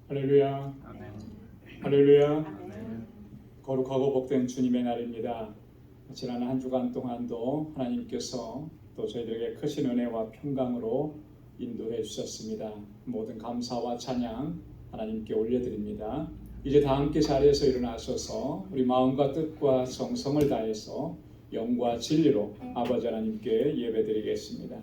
할렐루야. 아멘. 할렐루야. 아멘. 거룩하고 복된 주님의 날입니다. 지난 한 주간 동안도 하나님께서 또 저희들에게 크신 은혜와 평강으로 인도해 주셨습니다. 모든 감사와 찬양 하나님께 올려드립니다. 이제 다 함께 자리에서 일어나셔서 우리 마음과 뜻과 정성을 다해서 영과 진리로 아버지 하나님께 예배드리겠습니다.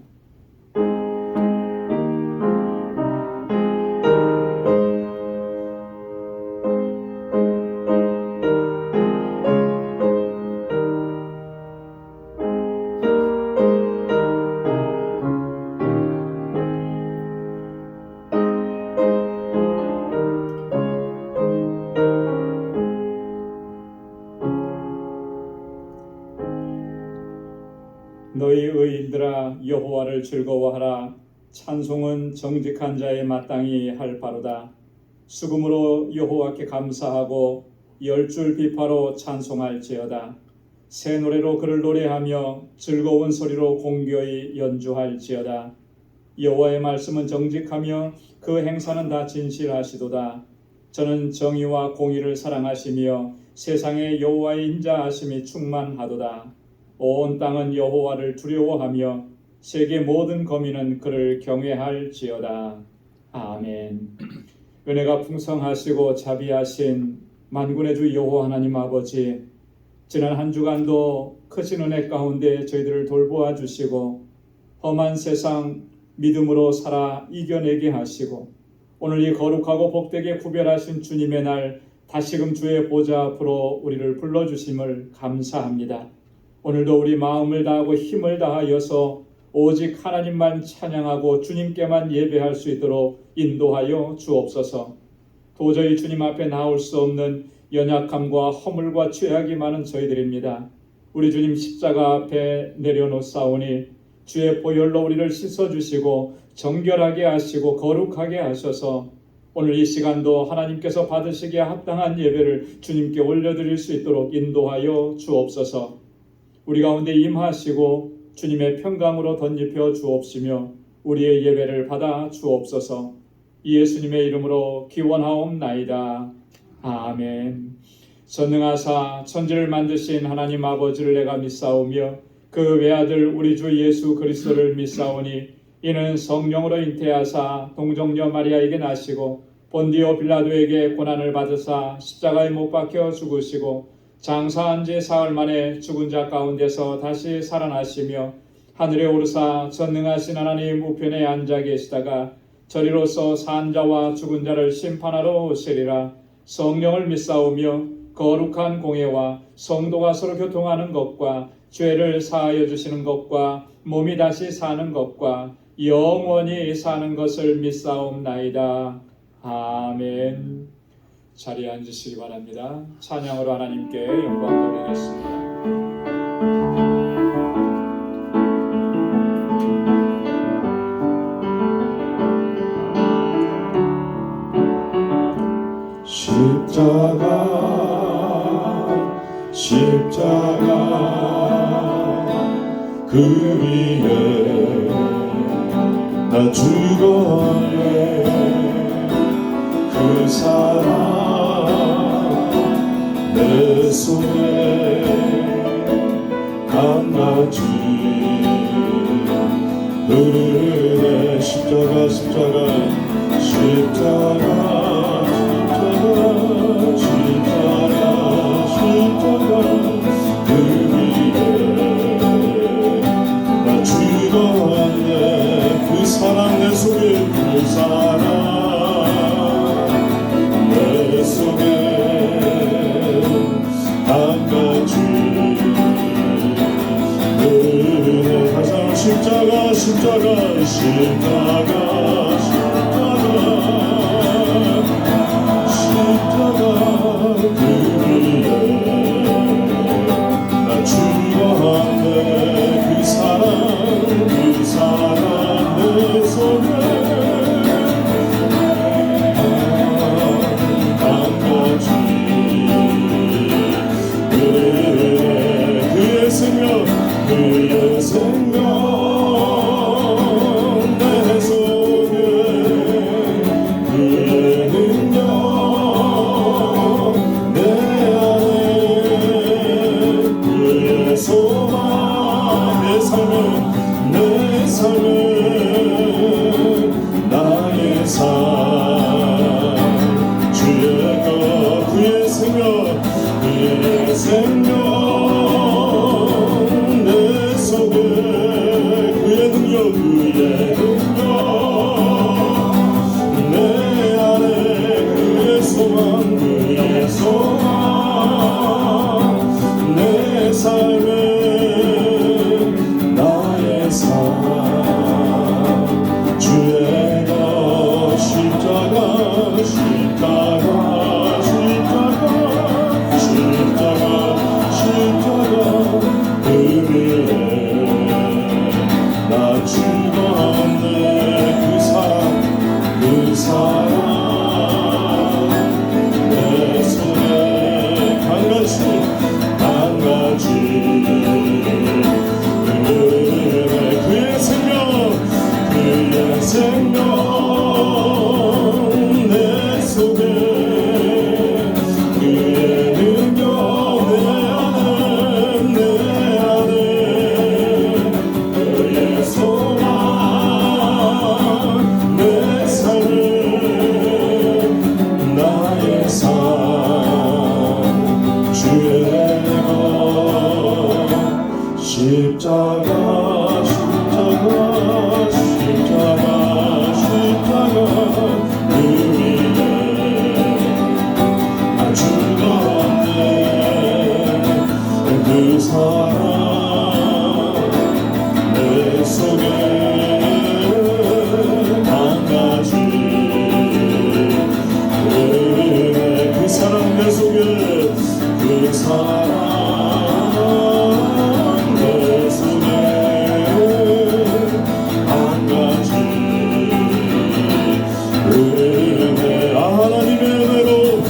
너희 의인들아 여호와를 즐거워하라. 찬송은 정직한 자에 마땅히 할 바로다. 수금으로 여호와께 감사하고 열줄 비파로 찬송할지어다. 새 노래로 그를 노래하며 즐거운 소리로 공교히 연주할지어다. 여호와의 말씀은 정직하며 그 행사는 다 진실하시도다. 저는 정의와 공의를 사랑하시며 세상에 여호와의 인자하심이 충만하도다. 온 땅은 여호와를 두려워하며 세계 모든 거민은 그를 경외할지어다. 아멘. 은혜가 풍성하시고 자비하신 만군의 주 여호와 하나님 아버지, 지난 한 주간도 크신 은혜 가운데 저희들을 돌보아 주시고 험한 세상 믿음으로 살아 이겨내게 하시고 오늘 이 거룩하고 복되게 구별하신 주님의 날 다시금 주의 보좌 앞으로 우리를 불러주심을 감사합니다. 오늘도 우리 마음을 다하고 힘을 다하여서 오직 하나님만 찬양하고 주님께만 예배할 수 있도록 인도하여 주옵소서. 도저히 주님 앞에 나올 수 없는 연약함과 허물과 죄악이 많은 저희들입니다. 우리 주님 십자가 앞에 내려놓사오니 주의 보혈로 우리를 씻어주시고 정결하게 하시고 거룩하게 하셔서 오늘 이 시간도 하나님께서 받으시기에 합당한 예배를 주님께 올려드릴 수 있도록 인도하여 주옵소서. 우리 가운데 임하시고 주님의 평강으로 덧입혀 주옵시며 우리의 예배를 받아 주옵소서. 예수님의 이름으로 기원하옵나이다. 아멘. 전능하사 천지를 만드신 하나님 아버지를 내가 믿사오며 그 외아들 우리 주 예수 그리스도를 믿사오니 이는 성령으로 잉태하사 동정녀 마리아에게 나시고 본디오 빌라도에게 고난을 받으사 십자가에 못 박혀 죽으시고 장사한 지 사흘 만에 죽은 자 가운데서 다시 살아나시며 하늘에 오르사 전능하신 하나님 우편에 앉아 계시다가 저리로서 산 자와 죽은 자를 심판하러 오시리라. 성령을 믿사오며 거룩한 공예와 성도가 서로 교통하는 것과 죄를 사하여 주시는 것과 몸이 다시 사는 것과 영원히 사는 것을 믿사옵나이다. 아멘. 자리에 앉으시기 바랍니다. 찬양으로 하나님께 영광 돌리겠습니다. 십자가 그 위에 나 죽었네. 그 사랑 내 손에 감나지 흐르네. 십자가 그 위에 나 죽었네. 그 사랑 내 속에 그 사랑 내 속에 한 가지 은혜. 다시 한번 십자가 그 위에 나 죽었네. 그 사랑 내 속에 그의 생명 내 속에 그의 능력 십자가 십자가 십자가 십자가 그 위에 나 죽었네. 그 사랑 내 속에 한 가지 그 사랑 내 속에 그 사랑 내 속에 한 가지 은혜 하나님의 은혜로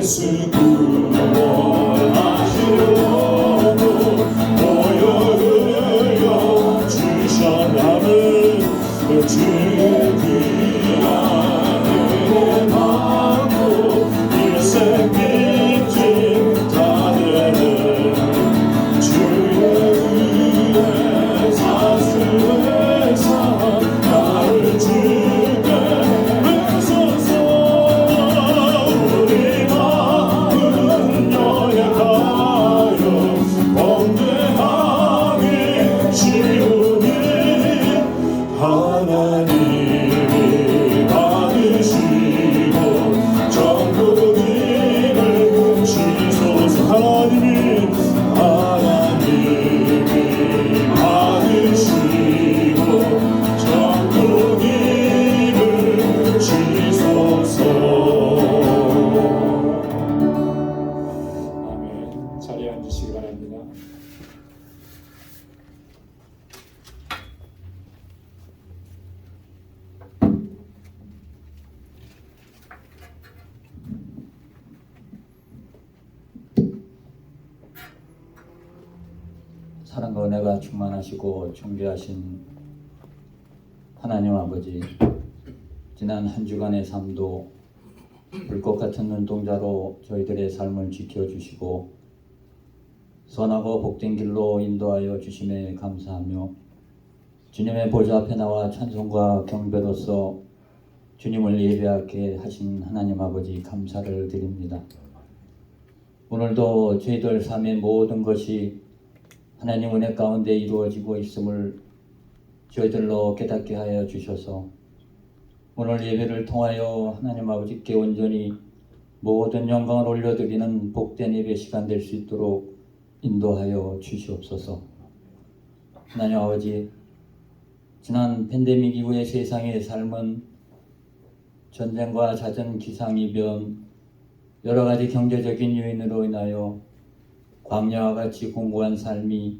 예수 구원하시려고 모여 흘려 주셨나는 주의 귀한 은혜 받고 일생 빚진 다 되는 주의 은혜 사슬에서 나를 주게 하소서. 우리 마음 여행하여 범죄하기 쉬우니 하나님이 받으시고 정복임을 주소서. 하나님이 받으시고 정복임을 주소서. 아멘. 자리에 앉으시기 바랍니다. 사랑과 은혜가 충만하시고 존귀하신 하나님 아버지, 지난 한 주간의 삶도 불꽃 같은 눈동자로 저희들의 삶을 지켜주시고 선하고 복된 길로 인도하여 주심에 감사하며 주님의 보좌 앞에 나와 찬송과 경배로서 주님을 예배하게 하신 하나님 아버지 감사를 드립니다. 오늘도 저희들 삶의 모든 것이 하나님 은혜 가운데 이루어지고 있음을 저희들로 깨닫게 하여 주셔서 오늘 예배를 통하여 하나님 아버지께 온전히 모든 영광을 올려드리는 복된 예배 시간 될 수 있도록 인도하여 주시옵소서. 하나님 아버지, 지난 팬데믹 이후의 세상의 삶은 전쟁과 잦은 기상이변, 여러 가지 경제적인 요인으로 인하여 광야와 같이 공고한 삶이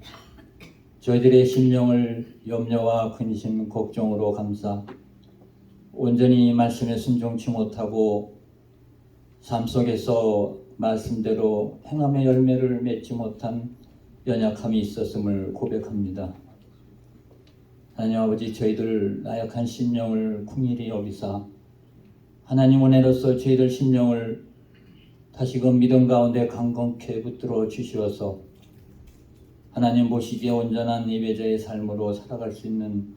저희들의 심령을 염려와 근심, 걱정으로 감싸 온전히 말씀에 순종치 못하고 삶 속에서 말씀대로 행함의 열매를 맺지 못한 연약함이 있었음을 고백합니다. 하나님 아버지, 저희들 나약한 심령을 긍휼히 여기사 하나님 은혜로서 저희들 심령을 다시금 믿음 가운데 강건케 붙들어 주시어서 하나님 보시기에 온전한 예배자의 삶으로 살아갈 수 있는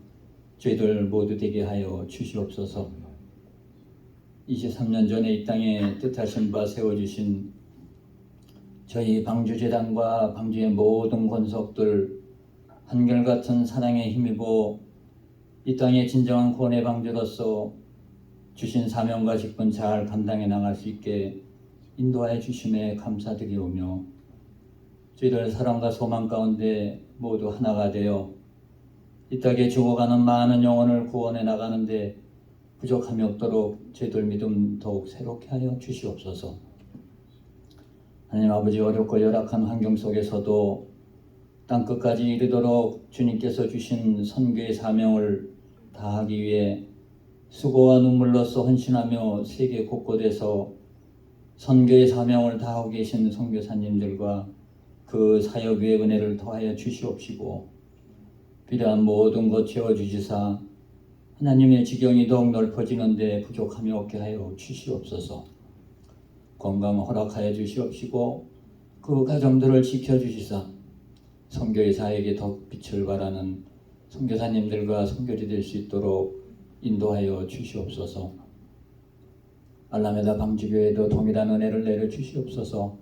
저희들 모두 되게 하여 주시옵소서. 23년 전에 이 땅에 뜻하신 바 세워주신 저희 방주재단과 방주의 모든 권속들 한결같은 사랑에 힘입어 이 땅의 진정한 구원의 방주로서 주신 사명과 직분 잘 감당해 나갈 수 있게 인도하여 주심에 감사드리오며 저희들 사랑과 소망 가운데 모두 하나가 되어 이 땅에 죽어가는 많은 영혼을 구원해 나가는데 부족함이 없도록 저희들 믿음 더욱 새롭게 하여 주시옵소서. 하나님 아버지, 어렵고 열악한 환경 속에서도 땅끝까지 이르도록 주님께서 주신 선교의 사명을 다하기 위해 수고와 눈물로써 헌신하며 세계 곳곳에서 선교의 사명을 다하고 계신 선교사님들과 그 사역 위에 은혜를 더하여 주시옵시고 필요한 모든 것 채워주시사 하나님의 지경이 더욱 넓어지는데 부족함이 없게 하여 주시옵소서. 건강 허락하여 주시옵시고 그 가정들을 지켜주시사 선교의 사역에 더 빛을 발하는 선교사님들과 선교지 될 수 있도록 인도하여 주시옵소서. 알라메다 방주교회도 동일한 은혜를 내려 주시옵소서.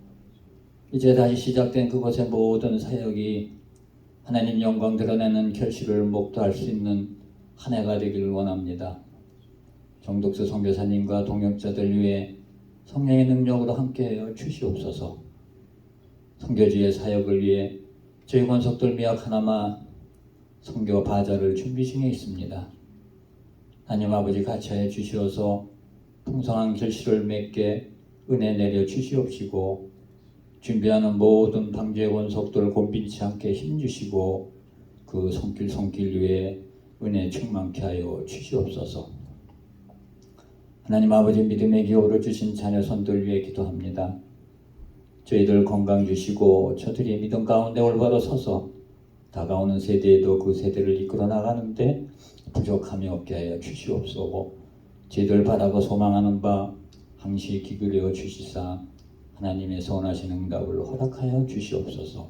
이제 다시 시작된 그곳의 모든 사역이 하나님 영광 드러내는 결실을 목도할 수 있는 한 해가 되기를 원합니다. 정독수 선교사님과 동역자들 위해 성령의 능력으로 함께하여 주시옵소서. 선교지의 사역을 위해 저희 권속들 미약 하나마 선교 바자를 준비 중에 있습니다. 하나님 아버지 같이하여 주시어서 풍성한 결실을 맺게 은혜 내려 주시옵시고 준비하는 모든 방주의 권속들 곤빈치 않게 힘주시고 그 손길 위에 은혜 충만케 하여 주시옵소서. 하나님 아버지 믿음의 기호로 주신 자녀 손들 위해 기도합니다. 저희들 건강 주시고 저들이 믿음 가운데 올바로 서서 다가오는 세대에도 그 세대를 이끌어 나가는데 부족함이 없게 하여 주시옵소서. 저희들 바라고 소망하는 바 항시 귀 기울여 주시사 하나님의 선하신 응답을 허락하여 주시옵소서.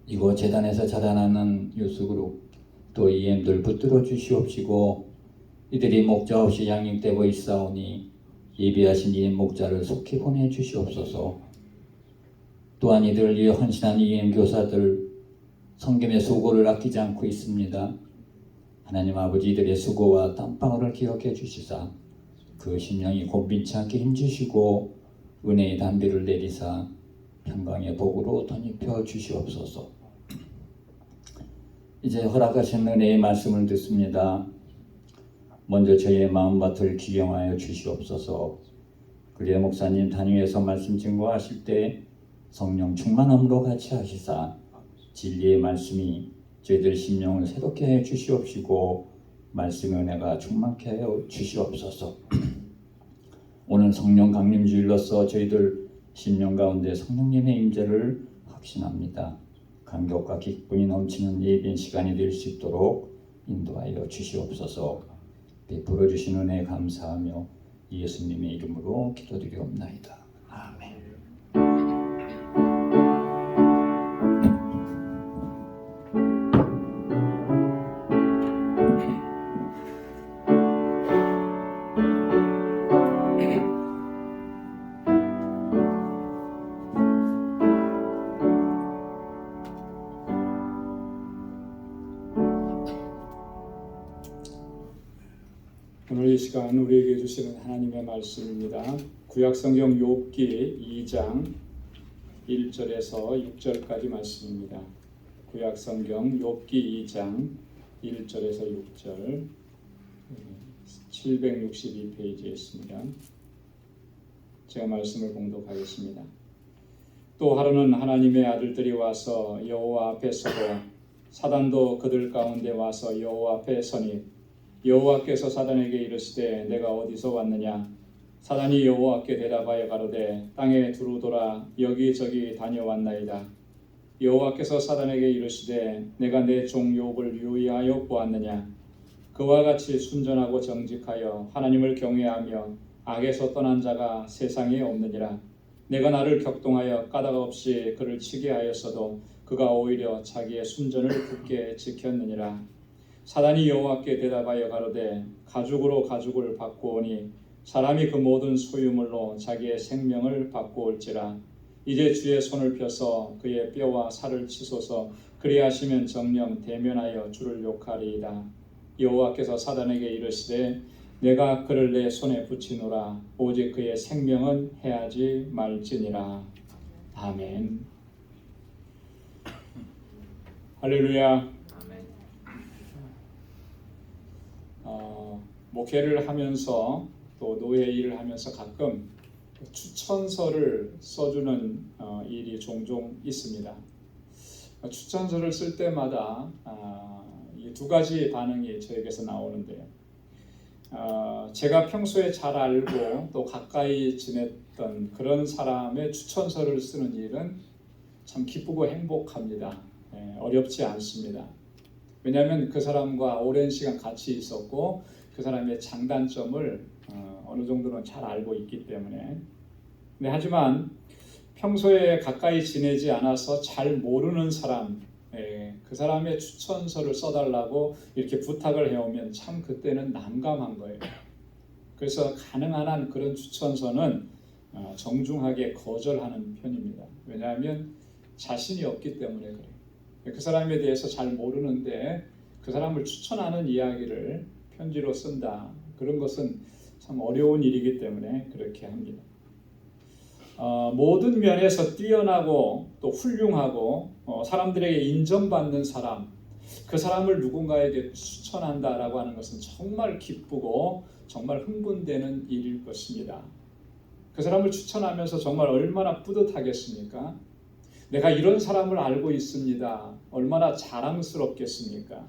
이곳 재단에서 자라나는 유스그룹 또 EM들 붙들어 주시옵시고 이들이 목자 없이 양육되고 있사오니 예비하신 EM 목자를 속히 보내 주시옵소서. 또한 이들을 위해 헌신한 EM 교사들 성김의 수고를 아끼지 않고 있습니다. 하나님 아버지 이들의 수고와 땀방울을 기억해 주시사 그 심령이 곤빈치 않게 힘주시고 은혜의 담비를 내리사 평강의 복으로 덧입혀 주시옵소서. 이제 허락하신 은혜의 말씀을 듣습니다. 먼저 저희의 마음밭을 기경하여 주시옵소서. 그리에 목사님 단위에서 말씀 증거하실 때 성령 충만함으로 같이 하시사 진리의 말씀이 저희들 심령을 새롭게 해 주시옵시고 말씀의 은혜가 충만케 하여 주시옵소서. 오늘 성령 강림주일로서 저희들 심령 가운데 성령님의 임재를 확신합니다. 감격과 기쁨이 넘치는 예배인 시간이 될 수 있도록 인도하여 주시옵소서. 베풀어 주신 은혜에 감사하며 예수님의 이름으로 기도드리옵나이다. 아멘. 오늘 이 시간 우리에게 주시는 하나님의 말씀입니다. 구약성경 욥기 2장 1절에서 6절까지 말씀입니다. 구약성경 욥기 2장 1절에서 6절 762페이지에 있습니다. 제가 말씀을 봉독하겠습니다. 또 하루는 하나님의 아들들이 와서 여호와 앞에 서고 사단도 그들 가운데 와서 여호와 앞에 서니 여호와께서 사단에게 이르시되 내가 어디서 왔느냐? 사단이 여호와께 대답하여 가로되 땅에 두루돌아 여기저기 다녀왔나이다. 여호와께서 사단에게 이르시되 내가 내 종 욥을 유의하여 보았느냐? 그와 같이 순전하고 정직하여 하나님을 경외하며 악에서 떠난 자가 세상에 없느니라. 내가 나를 격동하여 까닭 없이 그를 치게 하였어도 그가 오히려 자기의 순전을 굳게 지켰느니라. 사단이 여호와께 대답하여 가로되 가죽으로 가죽을 바꾸오니 사람이 그 모든 소유물로 자기의 생명을 바꾸올지라. 이제 주의 손을 펴서 그의 뼈와 살을 치소서. 그리하시면 정녕 대면하여 주를 욕하리이다. 여호와께서 사단에게 이르시되 내가 그를 내 손에 붙이노라. 오직 그의 생명은 해하지 말지니라. 아멘. 할렐루야. 목회를 하면서 또 노예 일을 하면서 가끔 추천서를 써주는 일이 종종 있습니다. 추천서를 쓸 때마다 이 두 가지 반응이 저에게서 나오는데요. 제가 평소에 잘 알고 또 가까이 지냈던 그런 사람의 추천서를 쓰는 일은 참 기쁘고 행복합니다. 어렵지 않습니다. 왜냐하면 그 사람과 오랜 시간 같이 있었고 그 사람의 장단점을 어느 정도는 잘 알고 있기 때문에. 하지만 평소에 가까이 지내지 않아서 잘 모르는 사람, 그 사람의 추천서를 써달라고 이렇게 부탁을 해오면 참 그때는 난감한 거예요. 그래서 가능한 한 그런 추천서는 정중하게 거절하는 편입니다. 왜냐하면 자신이 없기 때문에 그래요. 그 사람에 대해서 잘 모르는데 그 사람을 추천하는 이야기를 편지로 쓴다. 그런 것은 참 어려운 일이기 때문에 그렇게 합니다. 모든 면에서 뛰어나고 또 훌륭하고 사람들에게 인정받는 사람, 그 사람을 누군가에게 추천한다라고 하는 것은 정말 기쁘고 정말 흥분되는 일일 것입니다. 그 사람을 추천하면서 정말 얼마나 뿌듯하겠습니까? 내가 이런 사람을 알고 있습니다. 얼마나 자랑스럽겠습니까?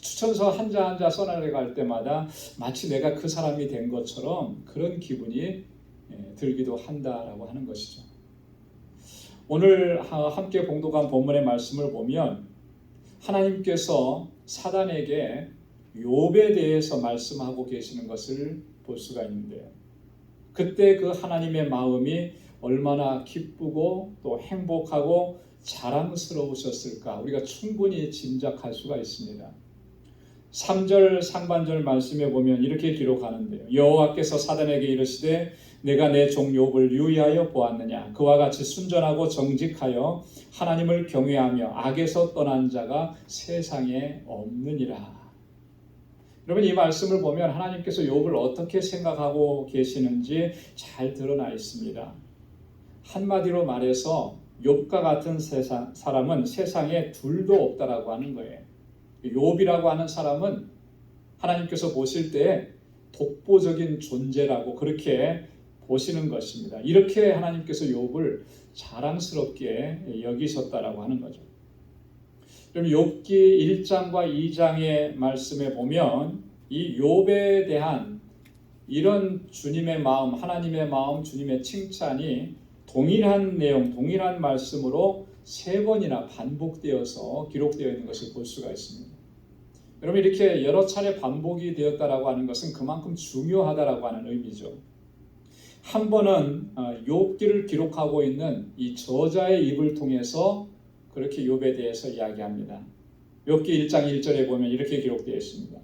추천서 한자 한자 써나갈 때마다 마치 내가 그 사람이 된 것처럼 그런 기분이 들기도 한다라고 하는 것이죠. 오늘 함께 봉독한 본문의 말씀을 보면 하나님께서 사단에게 욥에 대해서 말씀하고 계시는 것을 볼 수가 있는데요. 그때 그 하나님의 마음이 얼마나 기쁘고 또 행복하고 자랑스러우셨을까 우리가 충분히 짐작할 수가 있습니다. 3절 상반절 말씀에 보면 이렇게 기록하는데요. 여호와께서 사단에게 이르시되 내가 내 종 욥을 유의하여 보았느냐. 그와 같이 순전하고 정직하여 하나님을 경외하며 악에서 떠난 자가 세상에 없느니라. 여러분 이 말씀을 보면 하나님께서 욥을 어떻게 생각하고 계시는지 잘 드러나 있습니다. 한마디로 말해서 욥과 같은 사람은 세상에 둘도 없다라고 하는 거예요. 욥이라고 하는 사람은 하나님께서 보실 때 독보적인 존재라고 그렇게 보시는 것입니다. 이렇게 하나님께서 욥을 자랑스럽게 여기셨다라고 하는 거죠. 그럼 욥기 1장과 2장의 말씀에 보면 이 욥에 대한 이런 주님의 마음, 하나님의 마음, 주님의 칭찬이 동일한 내용, 동일한 말씀으로 3번이나 반복되어서 기록되어 있는 것을 볼 수가 있습니다. 여러분 이렇게 여러 차례 반복이 되었다라고 하는 것은 그만큼 중요하다라고 하는 의미죠. 한 번은 욥기를 기록하고 있는 이 저자의 입을 통해서 그렇게 욥에 대해서 이야기합니다. 욥기 1장 1절에 보면 이렇게 기록되어 있습니다.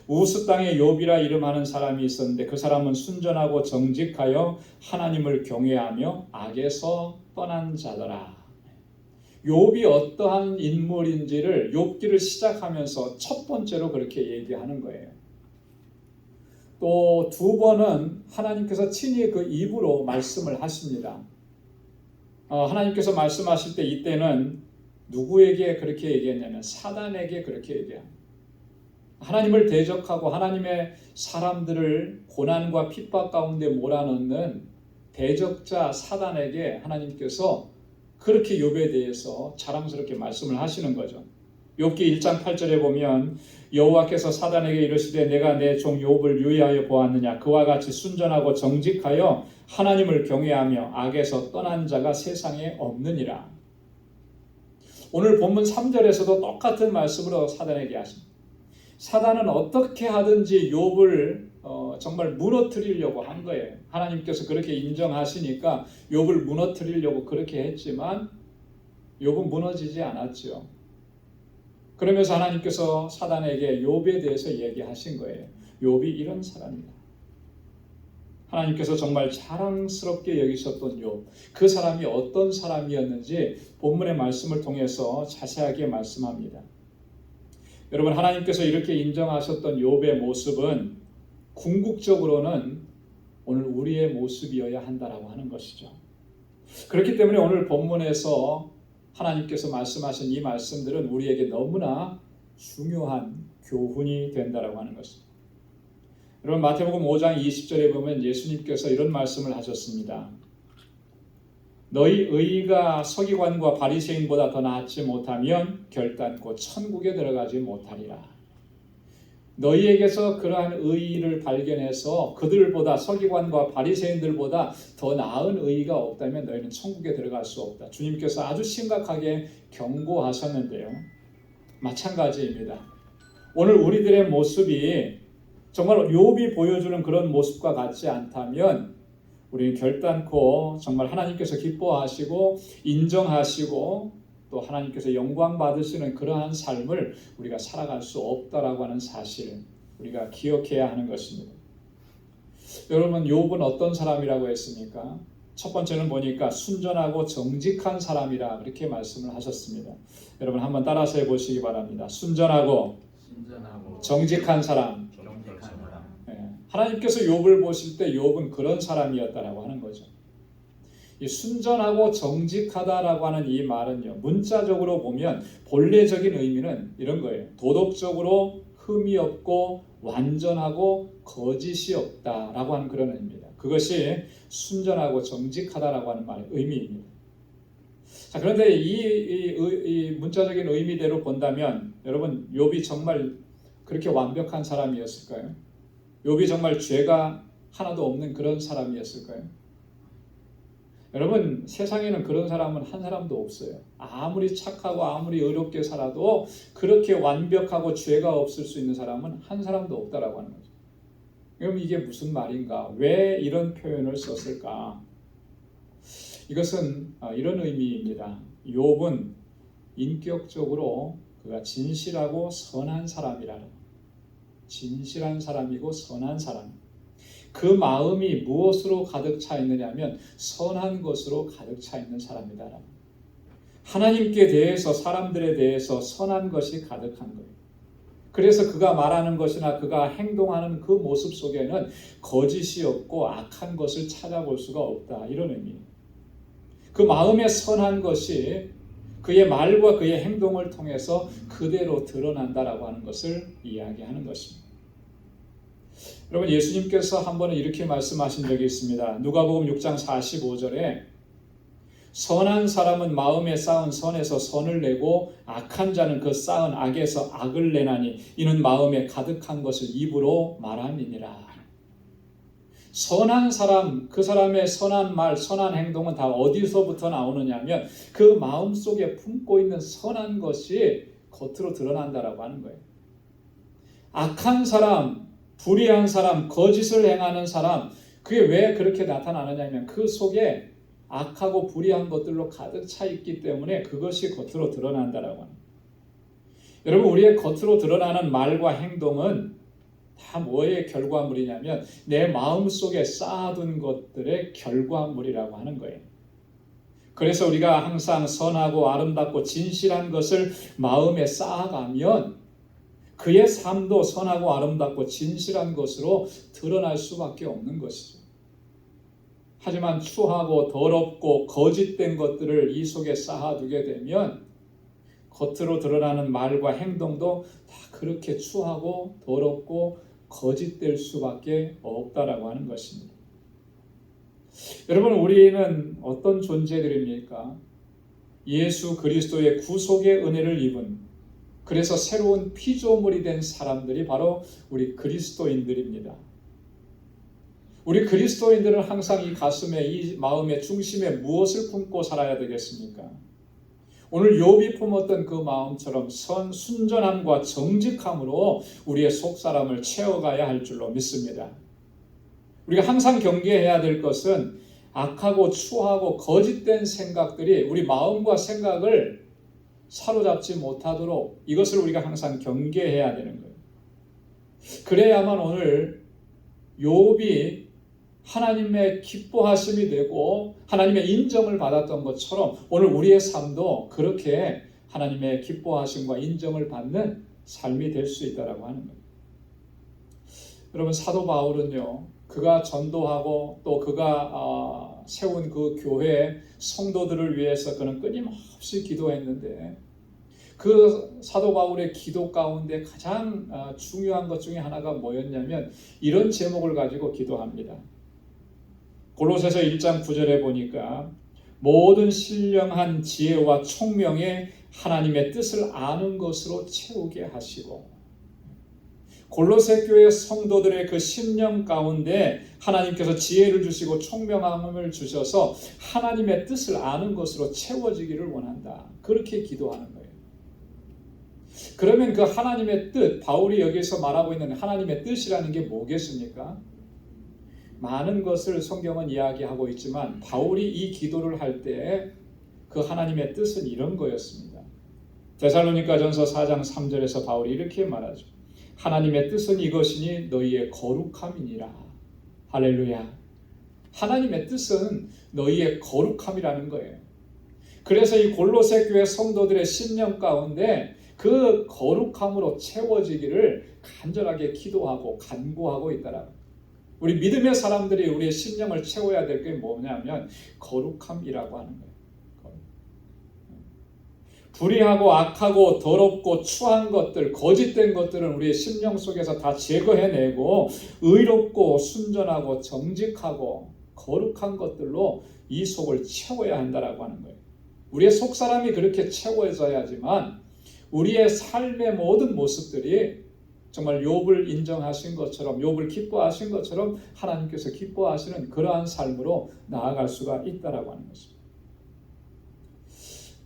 우스 땅에 욥이라 이름하는 사람이 있었는데 그 사람은 순전하고 정직하여 하나님을 경외하며 악에서 떠난 자더라. 욥이 어떠한 인물인지를 욥기를 시작하면서 첫 번째로 그렇게 얘기하는 거예요. 또 2번은 하나님께서 친히 그 입으로 말씀을 하십니다. 하나님께서 말씀하실 때 이때는 누구에게 그렇게 얘기했냐면 사단에게 그렇게 얘기합니다. 하나님을 대적하고 하나님의 사람들을 고난과 핍박 가운데 몰아넣는 대적자 사단에게 하나님께서 그렇게 욥에 대해서 자랑스럽게 말씀을 하시는 거죠. 욥기 1장 8절에 보면 여호와께서 사단에게 이르시되 내가 내 종 욥을 유의하여 보았느냐. 그와 같이 순전하고 정직하여 하나님을 경외하며 악에서 떠난 자가 세상에 없느니라. 오늘 본문 3절에서도 똑같은 말씀으로 사단에게 하십니다. 사단은 어떻게 하든지 욥을 정말 무너뜨리려고 한 거예요. 하나님께서 그렇게 인정하시니까 욥을 무너뜨리려고 그렇게 했지만 욥은 무너지지 않았죠. 그러면서 하나님께서 사단에게 욥에 대해서 얘기하신 거예요. 욥이 이런 사람이다. 하나님께서 정말 자랑스럽게 여기셨던 욥, 그 사람이 어떤 사람이었는지 본문의 말씀을 통해서 자세하게 말씀합니다. 여러분 하나님께서 이렇게 인정하셨던 욥의 모습은 궁극적으로는 오늘 우리의 모습이어야 한다라고 하는 것이죠. 그렇기 때문에 오늘 본문에서 하나님께서 말씀하신 이 말씀들은 우리에게 너무나 중요한 교훈이 된다라고 하는 것입니다. 여러분 마태복음 5장 20절에 보면 예수님께서 이런 말씀을 하셨습니다. 너희 의의가 서기관과 바리새인보다 더 낫지 못하면 결단코 천국에 들어가지 못하리라. 너희에게서 그러한 의의를 발견해서 그들보다 서기관과 바리새인들보다 더 나은 의의가 없다면 너희는 천국에 들어갈 수 없다. 주님께서 아주 심각하게 경고하셨는데요. 마찬가지입니다. 오늘 우리들의 모습이 정말 욥이 보여주는 그런 모습과 같지 않다면 우리는 결단코 정말 하나님께서 기뻐하시고 인정하시고 또 하나님께서 영광 받으시는 그러한 삶을 우리가 살아갈 수 없다라고 하는 사실을 우리가 기억해야 하는 것입니다. 여러분 욥은 어떤 사람이라고 했습니까? 첫 번째는 보니까 순전하고 정직한 사람이라 그렇게 말씀을 하셨습니다. 여러분 한번 따라서 해보시기 바랍니다. 순전하고 정직한 사람. 하나님께서 욥을 보실 때 욥은 그런 사람이었다라고 하는 거죠. 이 순전하고 정직하다라고 하는 이 말은요, 문자적으로 보면 본래적인 의미는 이런 거예요. 도덕적으로 흠이 없고 완전하고 거짓이 없다라고 하는 그런 의미입니다. 그것이 순전하고 정직하다라고 하는 말의 의미입니다. 자, 그런데 이 문자적인 의미대로 본다면 여러분 욥이 정말 그렇게 완벽한 사람이었을까요? 욥이 정말 죄가 하나도 없는 그런 사람이었을까요? 여러분, 세상에는 그런 사람은 한 사람도 없어요. 아무리 착하고 아무리 의롭게 살아도 그렇게 완벽하고 죄가 없을 수 있는 사람은 한 사람도 없다라고 하는 거죠. 그럼 이게 무슨 말인가? 왜 이런 표현을 썼을까? 이것은 이런 의미입니다. 욥은 인격적으로 그가 진실하고 선한 사람이라는, 진실한 사람이고 선한 사람. 그 마음이 무엇으로 가득 차 있느냐면 선한 것으로 가득 차 있는 사람이다. 하나님께 대해서, 사람들에 대해서 선한 것이 가득한 거예요. 그래서 그가 말하는 것이나 그가 행동하는 그 모습 속에는 거짓이 없고 악한 것을 찾아볼 수가 없다. 이런 의미예요. 그 마음의 선한 것이 그의 말과 그의 행동을 통해서 그대로 드러난다라고 하는 것을 이야기하는 것입니다. 여러분, 예수님께서 한 번은 이렇게 말씀하신 적이 있습니다. 누가복음 6장 45절에 선한 사람은 마음에 쌓은 선에서 선을 내고 악한 자는 그 쌓은 악에서 악을 내나니 이는 마음에 가득한 것을 입으로 말함이니라. 선한 사람, 그 사람의 선한 말, 선한 행동은 다 어디서부터 나오느냐면 그 마음속에 품고 있는 선한 것이 겉으로 드러난다라고 하는 거예요. 악한 사람, 불의한 사람, 거짓을 행하는 사람, 그게 왜 그렇게 나타나느냐면 그 속에 악하고 불의한 것들로 가득 차 있기 때문에 그것이 겉으로 드러난다라고 합니다. 여러분, 우리의 겉으로 드러나는 말과 행동은 다 뭐의 결과물이냐면 내 마음속에 쌓아둔 것들의 결과물이라고 하는 거예요. 그래서 우리가 항상 선하고 아름답고 진실한 것을 마음에 쌓아가면 그의 삶도 선하고 아름답고 진실한 것으로 드러날 수밖에 없는 것이죠. 하지만 추하고 더럽고 거짓된 것들을 이 속에 쌓아두게 되면 겉으로 드러나는 말과 행동도 다 그렇게 추하고 더럽고 거짓될 수밖에 없다라고 하는 것입니다. 여러분, 우리는 어떤 존재들입니까? 예수 그리스도의 구속의 은혜를 입은, 그래서 새로운 피조물이 된 사람들이 바로 우리 그리스도인들입니다. 우리 그리스도인들은 항상 이 가슴에, 이 마음의 중심에 무엇을 품고 살아야 되겠습니까? 오늘 욥이 품었던 그 마음처럼 순전함과 정직함으로 우리의 속사람을 채워가야 할 줄로 믿습니다. 우리가 항상 경계해야 될 것은 악하고 추하고 거짓된 생각들이 우리 마음과 생각을 사로잡지 못하도록 이것을 우리가 항상 경계해야 되는 거예요. 그래야만 오늘 욥이 하나님의 기뻐하심이 되고 하나님의 인정을 받았던 것처럼 오늘 우리의 삶도 그렇게 하나님의 기뻐하심과 인정을 받는 삶이 될 수 있다고 하는 거예요. 여러분, 사도 바울은요, 그가 전도하고 또 그가 세운 그 교회 성도들을 위해서 그는 끊임없이 기도했는데 그 사도 바울의 기도 가운데 가장 중요한 것 중에 하나가 뭐였냐면 이런 제목을 가지고 기도합니다. 골로새서 1장 9절에 보니까 모든 신령한 지혜와 총명에 하나님의 뜻을 아는 것으로 채우게 하시고, 골로새 교회 성도들의 그 심령 가운데 하나님께서 지혜를 주시고 총명함을 주셔서 하나님의 뜻을 아는 것으로 채워지기를 원한다. 그렇게 기도하는 거예요. 그러면 그 하나님의 뜻, 바울이 여기서 말하고 있는 하나님의 뜻이라는 게 뭐겠습니까? 많은 것을 성경은 이야기하고 있지만 바울이 이 기도를 할 때 그 하나님의 뜻은 이런 거였습니다. 데살로니가전서 4장 3절에서 바울이 이렇게 말하죠. 하나님의 뜻은 이것이니 너희의 거룩함이니라. 할렐루야. 하나님의 뜻은 너희의 거룩함이라는 거예요. 그래서 이 골로새 교회 성도들의 심령 가운데 그 거룩함으로 채워지기를 간절하게 기도하고 간구하고 있다라고. 우리 믿음의 사람들이 우리의 심령을 채워야 될 게 뭐냐면 거룩함이라고 하는 거예요. 불의하고 악하고 더럽고 추한 것들, 거짓된 것들은 우리의 심령 속에서 다 제거해내고 의롭고 순전하고 정직하고 거룩한 것들로 이 속을 채워야 한다라고 하는 거예요. 우리의 속사람이 그렇게 채워져야지만 우리의 삶의 모든 모습들이 정말 욥을 인정하신 것처럼, 욥을 기뻐하신 것처럼 하나님께서 기뻐하시는 그러한 삶으로 나아갈 수가 있다라고 하는 것입니다.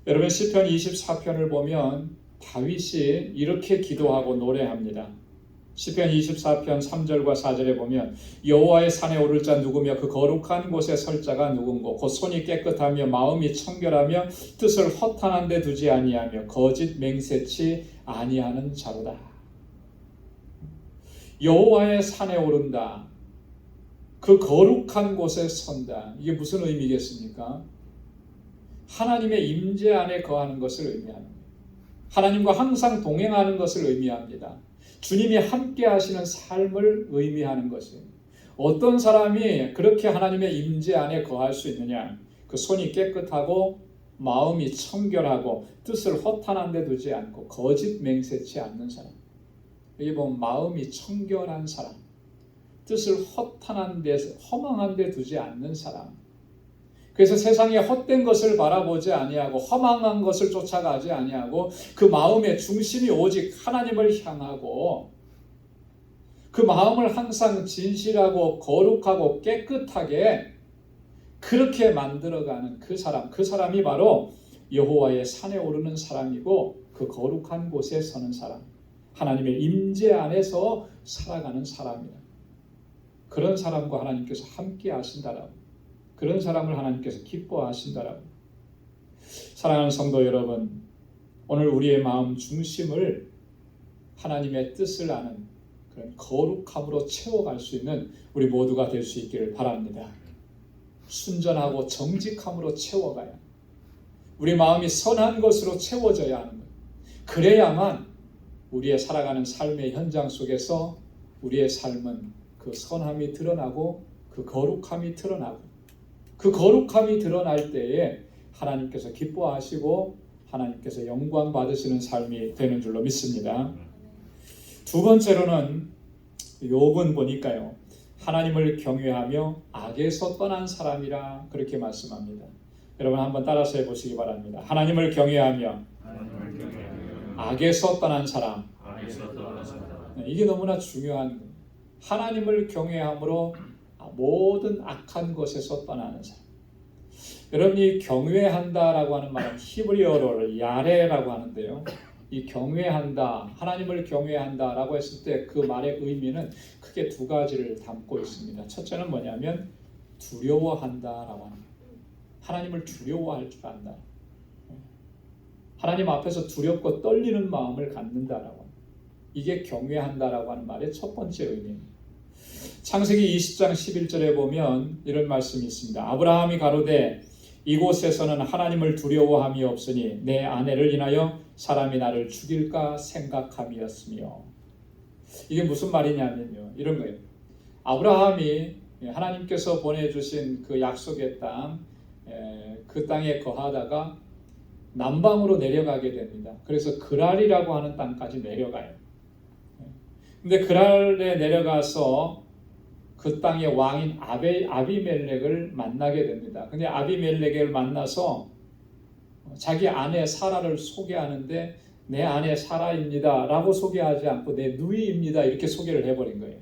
여러분, 시편 24편을 보면 다윗이 이렇게 기도하고 노래합니다. 시편 24편 3절과 4절에 보면 여호와의 산에 오를 자 누구며 그 거룩한 곳에 설 자가 누군고 곧 손이 깨끗하며 마음이 청결하며 뜻을 허탄한 데 두지 아니하며 거짓 맹세치 아니하는 자로다. 여호와의 산에 오른다. 그 거룩한 곳에 선다. 이게 무슨 의미겠습니까? 하나님의 임재 안에 거하는 것을 의미합니다. 하나님과 항상 동행하는 것을 의미합니다. 주님이 함께 하시는 삶을 의미하는 것이에요. 어떤 사람이 그렇게 하나님의 임재 안에 거할 수 있느냐? 그 손이 깨끗하고 마음이 청결하고 뜻을 허탄한 데 두지 않고 거짓 맹세치 않는 사람. 여기 보면 마음이 청결한 사람, 뜻을 허탄한 데, 허망한 데 두지 않는 사람. 그래서 세상에 헛된 것을 바라보지 아니하고 허망한 것을 쫓아가지 아니하고 그 마음의 중심이 오직 하나님을 향하고 그 마음을 항상 진실하고 거룩하고 깨끗하게 그렇게 만들어가는 그 사람이 바로 여호와의 산에 오르는 사람이고 그 거룩한 곳에 서는 사람, 하나님의 임재 안에서 살아가는 사람이다. 그런 사람과 하나님께서 함께 하신다라고, 그런 사람을 하나님께서 기뻐하신다라고. 사랑하는 성도 여러분, 오늘 우리의 마음 중심을 하나님의 뜻을 아는 그런 거룩함으로 채워갈 수 있는 우리 모두가 될 수 있기를 바랍니다. 순전하고 정직함으로 채워가야, 우리 마음이 선한 것으로 채워져야 하는 것. 그래야만 우리의 살아가는 삶의 현장 속에서 우리의 삶은 그 선함이 드러나고 그 거룩함이 드러나고, 그 거룩함이 드러날 때에 하나님께서 기뻐하시고 하나님께서 영광 받으시는 삶이 되는 줄로 믿습니다. 두 번째로는 욥은 보니까요, 하나님을 경외하며 악에서 떠난 사람이라 그렇게 말씀합니다. 여러분 한번 따라서 해보시기 바랍니다. 하나님을 경외하며 악에서 떠난 사람. 이게 너무나 중요한 거예요. 하나님을 경외함으로 모든 악한 것에서 떠나는 사람. 여러분이 경외한다라고 하는 말은 히브리어로 야레라고 하는데요. 이 경외한다, 하나님을 경외한다라고 했을 때 그 말의 의미는 크게 두 가지를 담고 있습니다. 첫째는 뭐냐면 두려워한다라고 하는 거예요. 하나님을 두려워할 줄 안다. 하나님 앞에서 두렵고 떨리는 마음을 갖는다라고 합니다. 이게 경외한다라고 하는 말의 첫 번째 의미입니다. 창세기 20장 11절에 보면 이런 말씀이 있습니다. 아브라함이 가로되 이곳에서는 하나님을 두려워함이 없으니 내 아내를 인하여 사람이 나를 죽일까 생각함이었으며. 이게 무슨 말이냐면요, 이런 거예요. 아브라함이 하나님께서 보내주신 그 약속의 땅, 그 땅에 거하다가 남방으로 내려가게 됩니다. 그래서 그랄이라고 하는 땅까지 내려가요. 근데 그랄에 내려가서 그 땅의 왕인 아비멜렉을 만나게 됩니다. 근데 아비멜렉을 만나서 자기 아내 사라를 소개하는데 내 아내 사라입니다 라고 소개하지 않고 내 누이입니다 이렇게 소개를 해버린 거예요.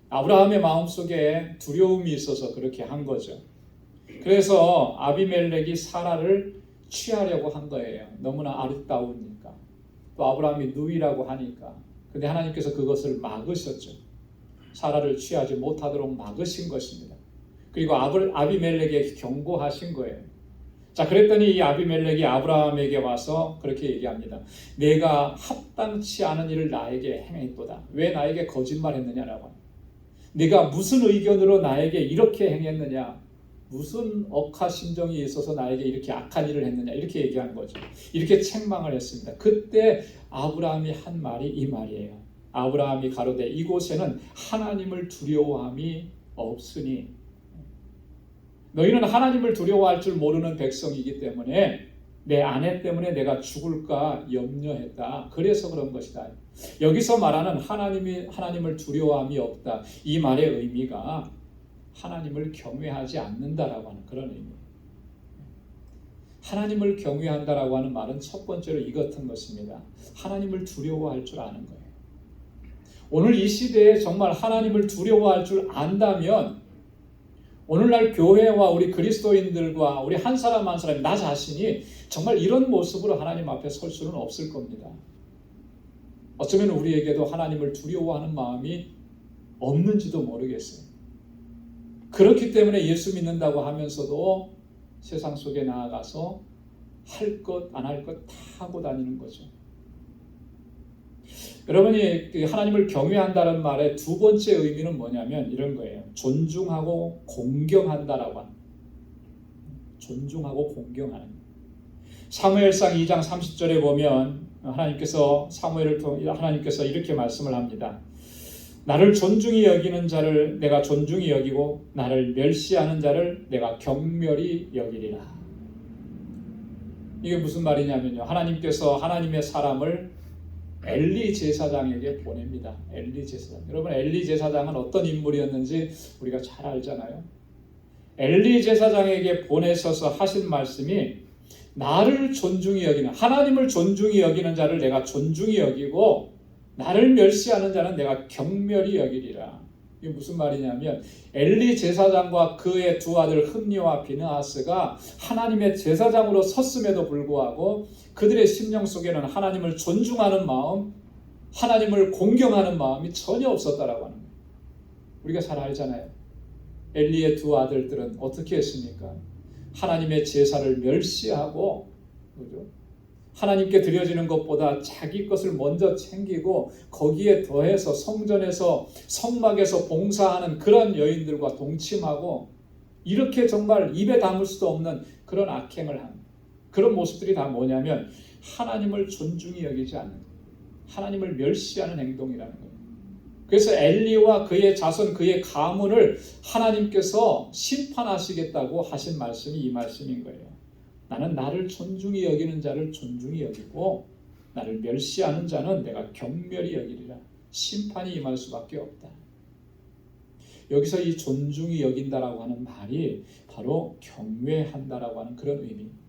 아브라함의 마음속에 두려움이 있어서 그렇게 한 거죠. 그래서 아비멜렉이 사라를 취하려고 한 거예요. 너무나 아름다우니까. 또 아브라함이 누이라고 하니까. 근데 하나님께서 그것을 막으셨죠. 사라를 취하지 못하도록 막으신 것입니다. 그리고 아비멜렉에게 경고하신 거예요. 자, 그랬더니 이 아비멜렉이 아브라함에게 와서 그렇게 얘기합니다. 내가 합당치 않은 일을 나에게 행했도다. 왜 나에게 거짓말했느냐라고. 네가 무슨 의견으로 나에게 이렇게 행했느냐, 무슨 억하심정이 있어서 나에게 이렇게 악한 일을 했느냐, 이렇게 얘기한 거죠. 이렇게 책망을 했습니다. 그때 아브라함이 한 말이 이 말이에요. 아브라함이 가로되 이곳에는 하나님을 두려워함이 없으니. 너희는 하나님을 두려워할 줄 모르는 백성이기 때문에 내 아내 때문에 내가 죽을까 염려했다. 그래서 그런 것이다. 여기서 말하는 하나님을 두려워함이 없다. 이 말의 의미가 하나님을 경외하지 않는다라고 하는 그런 의미예요. 하나님을 경외한다라고 하는 말은 첫 번째로 이 같은 것입니다. 하나님을 두려워할 줄 아는 거예요. 오늘 이 시대에 정말 하나님을 두려워할 줄 안다면 오늘날 교회와 우리 그리스도인들과 우리 한 사람 한 사람, 나 자신이 정말 이런 모습으로 하나님 앞에 설 수는 없을 겁니다. 어쩌면 우리에게도 하나님을 두려워하는 마음이 없는지도 모르겠어요. 그렇기 때문에 예수 믿는다고 하면서도 세상 속에 나아가서 할 것 안 할 것 다 하고 다니는 거죠. 여러분이 하나님을 경외한다는 말의 두 번째 의미는 뭐냐면 이런 거예요. 존중하고 공경한다라고 합니다. 존중하고 공경하는. 사무엘상 2장 30절에 보면 하나님께서 사무엘을 통해 하나님께서 이렇게 말씀을 합니다. 나를 존중히 여기는 자를 내가 존중히 여기고 나를 멸시하는 자를 내가 경멸히 여기리라. 이게 무슨 말이냐면요. 하나님께서 하나님의 사람을 엘리 제사장에게 보냅니다. 엘리 제사장. 여러분, 엘리 제사장은 어떤 인물이었는지 우리가 잘 알잖아요. 엘리 제사장에게 보내셔서 하신 말씀이 나를 존중히 여기는, 하나님을 존중히 여기는 자를 내가 존중히 여기고 나를 멸시하는 자는 내가 경멸히 여기리라. 이게 무슨 말이냐면 엘리 제사장과 그의 두 아들 흠니와 비느하스가 하나님의 제사장으로 섰음에도 불구하고 그들의 심령 속에는 하나님을 존중하는 마음, 하나님을 공경하는 마음이 전혀 없었다라고 하는 거예요. 우리가 잘 알잖아요. 엘리의 두 아들들은 어떻게 했습니까? 하나님의 제사를 멸시하고, 그죠? 하나님께 드려지는 것보다 자기 것을 먼저 챙기고 거기에 더해서 성전에서 성막에서 봉사하는 그런 여인들과 동침하고 이렇게 정말 입에 담을 수도 없는 그런 악행을 하는 그런 모습들이 다 뭐냐면 하나님을 존중히 여기지 않는, 하나님을 멸시하는 행동이라는 거예요. 그래서 엘리와 그의 자손, 그의 가문을 하나님께서 심판하시겠다고 하신 말씀이 이 말씀인 거예요. 나는 나를 존중히 여기는 자를 존중히 여기고 나를 멸시하는 자는 내가 경멸히 여기리라. 심판이 임할 수밖에 없다. 여기서 이 존중히 여긴다라고 하는 말이 바로 경외한다라고 하는 그런 의미입니다.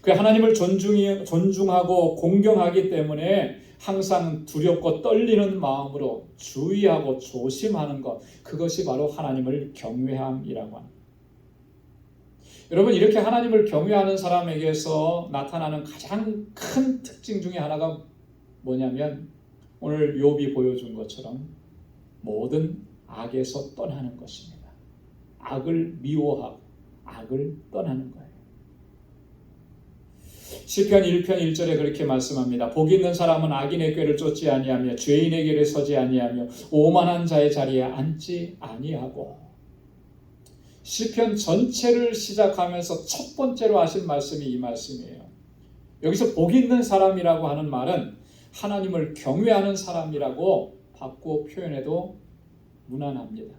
그 하나님을 존중하고 공경하기 때문에 항상 두렵고 떨리는 마음으로 주의하고 조심하는 것, 그것이 바로 하나님을 경외함이라고 합니다. 여러분, 이렇게 하나님을 경외하는 사람에게서 나타나는 가장 큰 특징 중에 하나가 뭐냐면 오늘 욥이 보여준 것처럼 모든 악에서 떠나는 것입니다. 악을 미워하고 악을 떠나는 거예요. 시편 1편 1절에 그렇게 말씀합니다. 복 있는 사람은 악인의 꾀를 쫓지 아니하며 죄인의 길에 서지 아니하며 오만한 자의 자리에 앉지 아니하고. 시편 전체를 시작하면서 첫 번째로 하신 말씀이 이 말씀이에요. 여기서 복 있는 사람이라고 하는 말은 하나님을 경외하는 사람이라고 바꾸어 표현해도 무난합니다.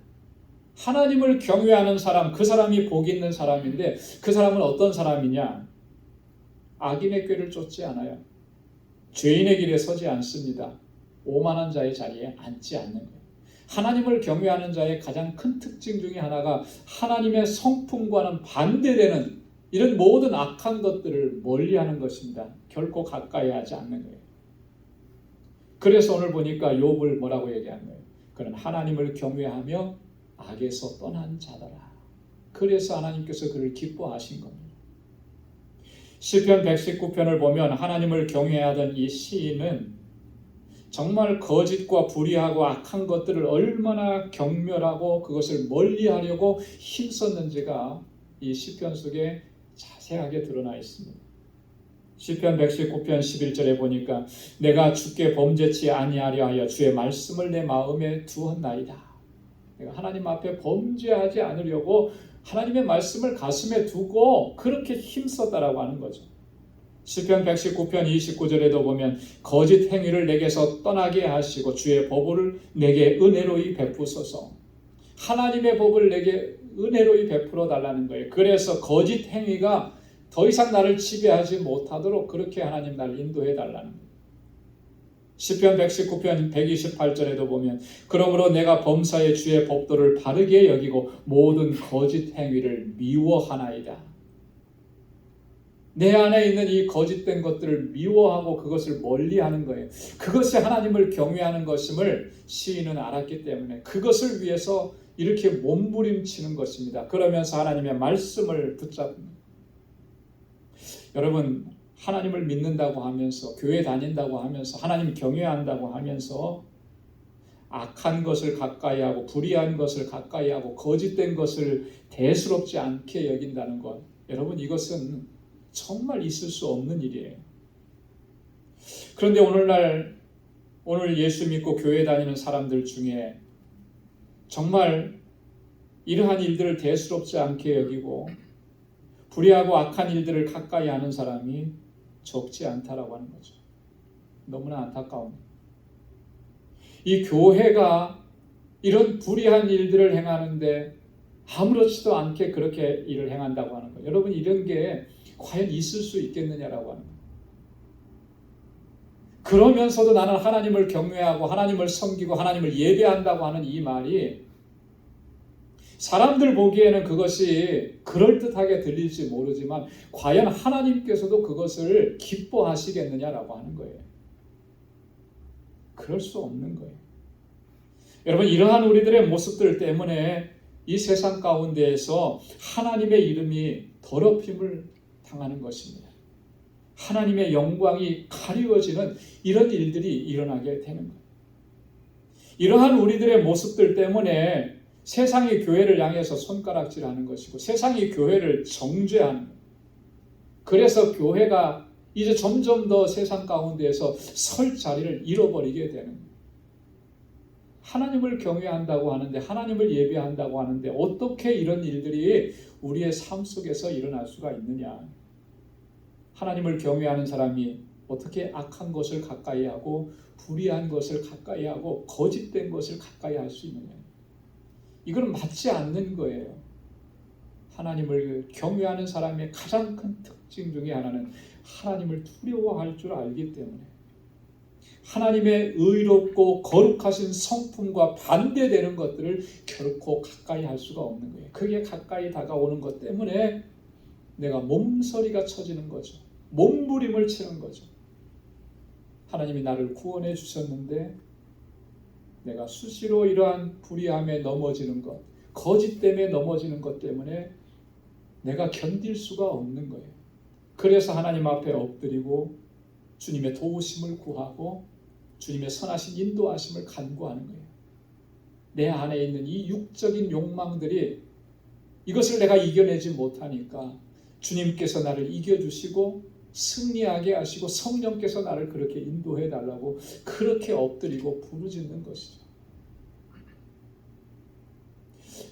하나님을 경외하는 사람, 그 사람이 복 있는 사람인데 그 사람은 어떤 사람이냐? 악인의 꾀를 쫓지 않아요. 죄인의 길에 서지 않습니다. 오만한 자의 자리에 앉지 않는 거예요. 하나님을 경외하는 자의 가장 큰 특징 중에 하나가 하나님의 성품과는 반대되는 이런 모든 악한 것들을 멀리하는 것입니다. 결코 가까이 하지 않는 거예요. 그래서 오늘 보니까 욥을 뭐라고 얘기한 거예요? 그는 하나님을 경외하며 악에서 떠난 자더라. 그래서 하나님께서 그를 기뻐하신 겁니다. 시편 119편을 보면 하나님을 경외하던 이 시인은 정말 거짓과 불의하고 악한 것들을 얼마나 경멸하고 그것을 멀리하려고 힘썼는지가 이 시편 속에 자세하게 드러나 있습니다. 시편 119편 11절에 보니까 내가 주께 범죄치 아니하려 하여 주의 말씀을 내 마음에 두었나이다. 내가 하나님 앞에 범죄하지 않으려고 하나님의 말씀을 가슴에 두고 그렇게 힘썼다라고 하는 거죠. 시편 119편 29절에도 보면 거짓 행위를 내게서 떠나게 하시고 주의 법을 내게 은혜로이 베푸소서. 하나님의 법을 내게 은혜로이 베풀어 달라는 거예요. 그래서 거짓 행위가 더 이상 나를 지배하지 못하도록 그렇게 하나님 나를 인도해 달라는 거예요. 시편 119편 128절에도 보면 그러므로 내가 범사에 주의 법도를 바르게 여기고 모든 거짓 행위를 미워하나이다. 내 안에 있는 이 거짓된 것들을 미워하고 그것을 멀리하는 거예요. 그것이 하나님을 경외하는 것임을 시인은 알았기 때문에 그것을 위해서 이렇게 몸부림치는 것입니다. 그러면서 하나님의 말씀을 붙잡는. 여러분, 하나님을 믿는다고 하면서, 교회 다닌다고 하면서, 하나님 경외한다고 하면서 악한 것을 가까이 하고 불의한 것을 가까이 하고 거짓된 것을 대수롭지 않게 여긴다는 것, 여러분, 이것은 정말 있을 수 없는 일이에요. 그런데 오늘 예수 믿고 교회 다니는 사람들 중에 정말 이러한 일들을 대수롭지 않게 여기고 불의하고 악한 일들을 가까이 하는 사람이 적지 않다라고 하는 거죠. 너무나 안타까운. 이 교회가 이런 불의한 일들을 행하는데 아무렇지도 않게 그렇게 일을 행한다고 하는 거예요. 여러분, 이런 게 과연 있을 수 있겠느냐라고 하는 거예요. 그러면서도 나는 하나님을 경외하고 하나님을 섬기고 하나님을 예배한다고 하는 이 말이 사람들 보기에는 그것이 그럴듯하게 들릴지 모르지만 과연 하나님께서도 그것을 기뻐하시겠느냐라고 하는 거예요. 그럴 수 없는 거예요. 여러분, 이러한 우리들의 모습들 때문에 이 세상 가운데에서 하나님의 이름이 더럽힘을 당하는 것입니다. 하나님의 영광이 가리워지는 이런 일들이 일어나게 되는 거예요. 이러한 우리들의 모습들 때문에 세상이 교회를 향해서 손가락질하는 것이고 세상이 교회를 정죄하는 거예요. 그래서 교회가 이제 점점 더 세상 가운데에서 설 자리를 잃어버리게 되는 거예요. 하나님을 경외한다고 하는데, 하나님을 예배한다고 하는데 어떻게 이런 일들이 우리의 삶 속에서 일어날 수가 있느냐. 하나님을 경외하는 사람이 어떻게 악한 것을 가까이 하고 불의한 것을 가까이 하고 거짓된 것을 가까이 할 수 있느냐. 이건 맞지 않는 거예요. 하나님을 경외하는 사람의 가장 큰 특징 중에 하나는 하나님을 두려워할 줄 알기 때문에 하나님의 의롭고 거룩하신 성품과 반대되는 것들을 결코 가까이 할 수가 없는 거예요. 그게 가까이 다가오는 것 때문에 내가 몸서리가 쳐지는 거죠. 몸부림을 치는 거죠. 하나님이 나를 구원해 주셨는데 내가 수시로 이러한 불의함에 넘어지는 것, 거짓 때문에 넘어지는 것 때문에 내가 견딜 수가 없는 거예요. 그래서 하나님 앞에 엎드리고 주님의 도우심을 구하고 주님의 선하신 인도하심을 간구하는 거예요. 내 안에 있는 이 육적인 욕망들이 이것을 내가 이겨내지 못하니까 주님께서 나를 이겨주시고 승리하게 하시고 성령께서 나를 그렇게 인도해 달라고 그렇게 엎드리고 부르짖는 것이죠.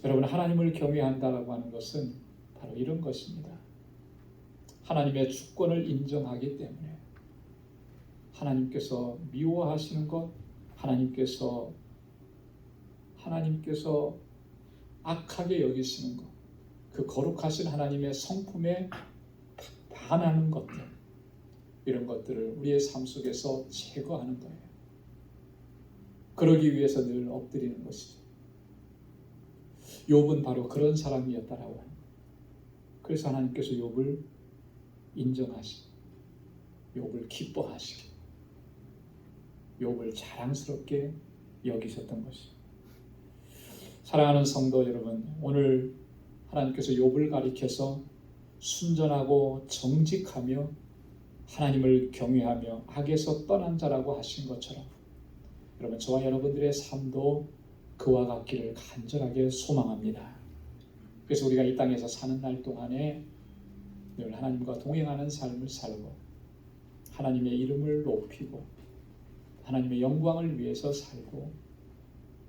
여러분, 하나님을 경외한다라고 하는 것은 바로 이런 것입니다. 하나님의 주권을 인정하기 때문에 하나님께서 미워하시는 것, 하나님께서 악하게 여기시는 것, 그 거룩하신 하나님의 성품에 반하는 것들, 이런 것들을 우리의 삶 속에서 제거하는 거예요. 그러기 위해서 늘 엎드리는 것이죠. 욥은 바로 그런 사람이었다라고 합니다. 그래서 하나님께서 욥을 인정하시고 욥을 기뻐하시고 욥을 자랑스럽게 여기셨던 것이죠. 사랑하는 성도 여러분, 오늘 하나님께서 욥을 가리켜서 순전하고 정직하며 하나님을 경외하며 악에서 떠난 자라고 하신 것처럼 여러분, 저와 여러분들의 삶도 그와 같기를 간절하게 소망합니다. 그래서 우리가 이 땅에서 사는 날 동안에 늘 하나님과 동행하는 삶을 살고 하나님의 이름을 높이고 하나님의 영광을 위해서 살고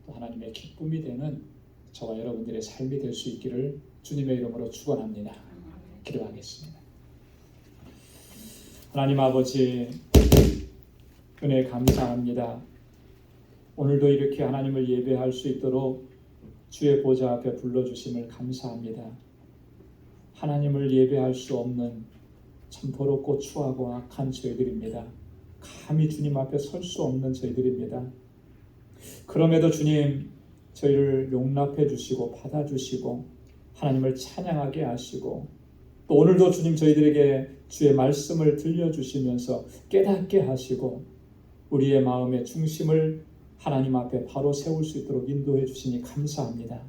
또 하나님의 기쁨이 되는 저와 여러분들의 삶이 될 수 있기를 주님의 이름으로 축원합니다. 기도하겠습니다. 하나님 아버지, 은혜 감사합니다. 오늘도 이렇게 하나님을 예배할 수 있도록 주의 보좌 앞에 불러주심을 감사합니다. 하나님을 예배할 수 없는 참 더럽고 추하고 악한 저희들입니다. 감히 주님 앞에 설 수 없는 저희들입니다. 그럼에도 주님, 저희를 용납해 주시고 받아주시고 하나님을 찬양하게 하시고 또 오늘도 주님 저희들에게 주의 말씀을 들려주시면서 깨닫게 하시고 우리의 마음의 중심을 하나님 앞에 바로 세울 수 있도록 인도해 주시니 감사합니다.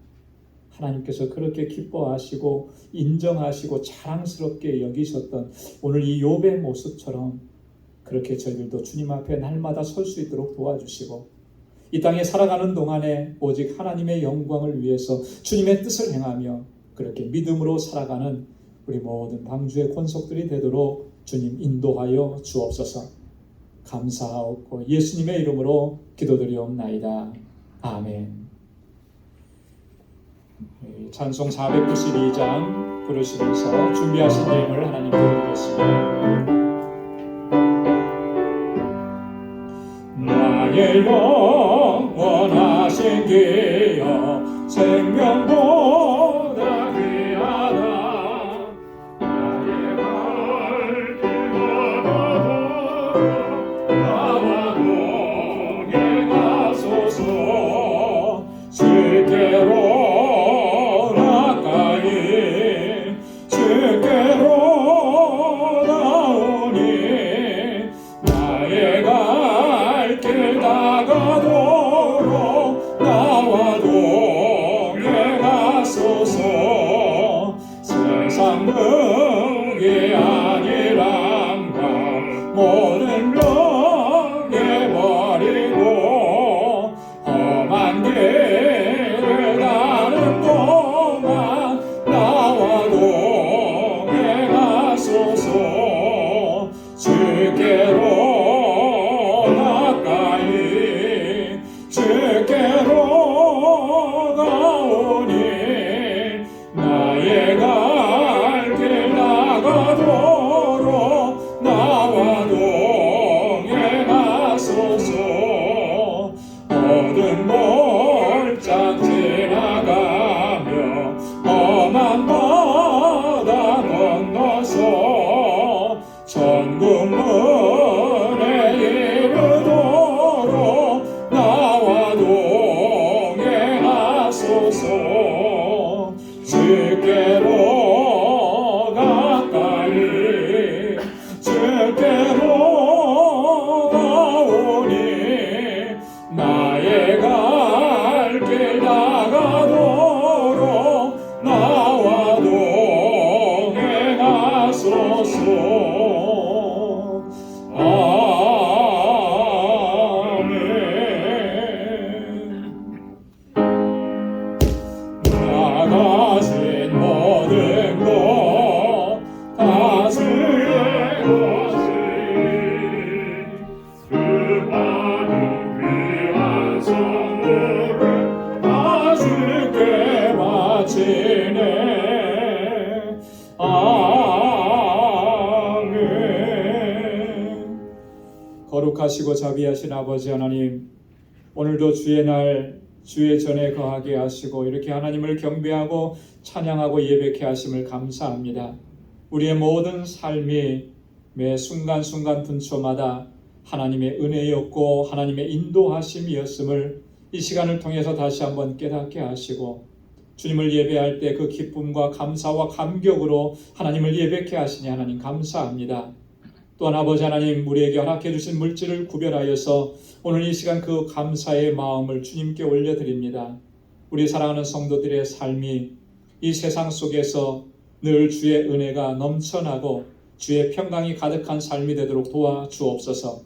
하나님께서 그렇게 기뻐하시고 인정하시고 자랑스럽게 여기셨던 오늘 이 욥의 모습처럼 그렇게 저희들도 주님 앞에 날마다 설 수 있도록 도와주시고 이 땅에 살아가는 동안에 오직 하나님의 영광을 위해서 주님의 뜻을 행하며 그렇게 믿음으로 살아가는 우리 모든 방주의 권속들이 되도록 주님 인도하여 주옵소서. 감사하옵고 예수님의 이름으로 기도드리옵나이다. 아멘. 찬송 492장 부르시면서 준비하신 예물을 하나님께 드리겠습니다. 나의 영원하신 기여 생명보다 귀하다. 나의 갈 길마다 나와 동행 하소서. 주께로 가까이 주께로 나오니 나의 갈 길 다가도록 나와 동행하소서. 세상 능이 아니란가 모든 명예버리고 험한 길을 가는 동안 나와 동행하소서. 주께로 가까이 주께로 가오니 나의 갈 길 나가도록 나와 동행하소서. 모든 몰장 지나가며 험한 바다 건너서 천국 문에 이르도록 나와 동행하소서. 주께로 가까이 주께로 가오니 나의 갈 길 나가도록 나와 동행하소서. 아멘. 나가신 모든 것 다 주의 것이 그 많은 귀한 선물을 다 주께 바치네. 아멘. 거룩하시고 자비하신 아버지 하나님, 오늘도 주의 날 주의 전에 거하게 하시고 이렇게 하나님을 경배하고 찬양하고 예배케 하심을 감사합니다. 우리의 모든 삶이 매 순간순간 분초마다 하나님의 은혜였고 하나님의 인도하심이었음을 이 시간을 통해서 다시 한번 깨닫게 하시고 주님을 예배할 때 그 기쁨과 감사와 감격으로 하나님을 예배케 하시니 하나님 감사합니다. 또한 아버지 하나님, 우리에게 허락해 주신 물질을 구별하여서 오늘 이 시간 그 감사의 마음을 주님께 올려드립니다. 우리 사랑하는 성도들의 삶이 이 세상 속에서 늘 주의 은혜가 넘쳐나고 주의 평강이 가득한 삶이 되도록 도와주옵소서.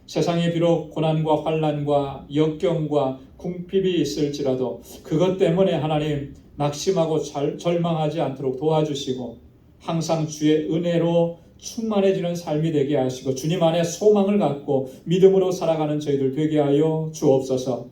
세상에 비록 고난과 환난과 역경과 궁핍이 있을지라도 그것 때문에 하나님 낙심하고 절망하지 않도록 도와주시고 항상 주의 은혜로 충만해지는 삶이 되게 하시고 주님 안에 소망을 갖고 믿음으로 살아가는 저희들 되게 하여 주옵소서.